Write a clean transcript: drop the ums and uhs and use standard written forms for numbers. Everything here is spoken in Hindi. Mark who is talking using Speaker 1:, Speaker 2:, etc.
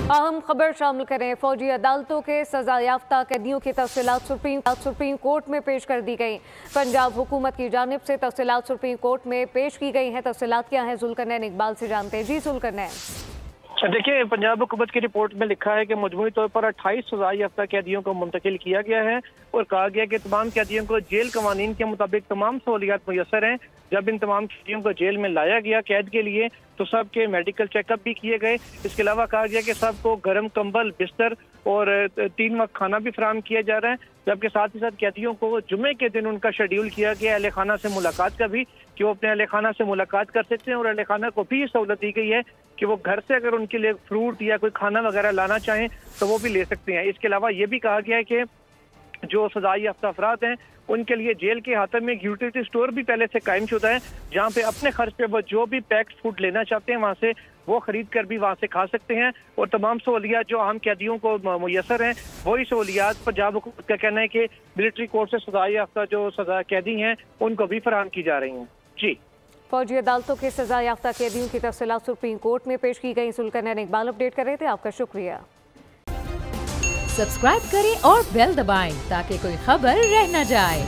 Speaker 1: अहम खबर शामिल करें। फौजी अदालतों के सजा याफ्ता कैदियों की तफसीलात सुप्रीम कोर्ट में पेश कर दी गई। पंजाब हुकूमत की जानिब से तफसीलात सुप्रीम कोर्ट में पेश की गई हैं। तफसीलात क्या है, जुल्करनैन इकबाल से जानते हैं। जी जुल्करनैन।
Speaker 2: देखिए, पंजाब हुकूमत की रिपोर्ट में लिखा है कि मजमूई तौर पर 28 सजा याफ्ता कैदियों को मुंतकिल किया गया है और कहा गया कि तमाम कैदियों को जेल कवानीन के मुताबिक तमाम सहूलियात मुयसर हैं। जब इन तमाम कैदियों को जेल में लाया गया कैद के लिए तो सबके मेडिकल चेकअप भी किए गए। इसके अलावा कहा गया कि सबको गर्म कंबल, बिस्तर और 3 वक्त खाना भी फराहम किया जा रहा है। जबकि साथ ही साथ कैदियों को जुमे के दिन उनका शेड्यूल किया गया अहले खाना से मुलाकात का भी, कि वो अपने अहले खाना से मुलाकात कर सकते हैं और अहले खाना को भी ये सहूलत दी गई है कि वो घर से अगर उनके लिए फ्रूट या कोई खाना वगैरह लाना चाहें तो वो भी ले सकते हैं। इसके अलावा ये भी कहा गया है कि जो सजाई याफ्ता अफराद हैं उनके लिए जेल के हाथों में एक यूटिलिटी स्टोर भी पहले से कायम शुदा है, जहाँ पे अपने खर्च पे वो जो भी पैक्ड फूड लेना चाहते हैं वहाँ से वो खरीद कर भी वहाँ से खा सकते हैं। और तमाम सहूलियात जो आम कैदियों को मुयसर हैं वही सहूलियात पंजाब हुकूमत का कहना है कि मिलिट्री कोर्ट से सजाई याफ्ता जो सजा कैदी हैं उनको भी फराहम की जा रही हैं। जी,
Speaker 1: फौजी अदालतों के सजा याफ्ता कैदियों की तफसीलात सुप्रीम कोर्ट में पेश की गई। जुल्करनैन इकबाल अपडेट कर रहे थे, आपका शुक्रिया।
Speaker 3: सब्सक्राइब करें और बेल दबाएं ताकि कोई खबर रह न जाए।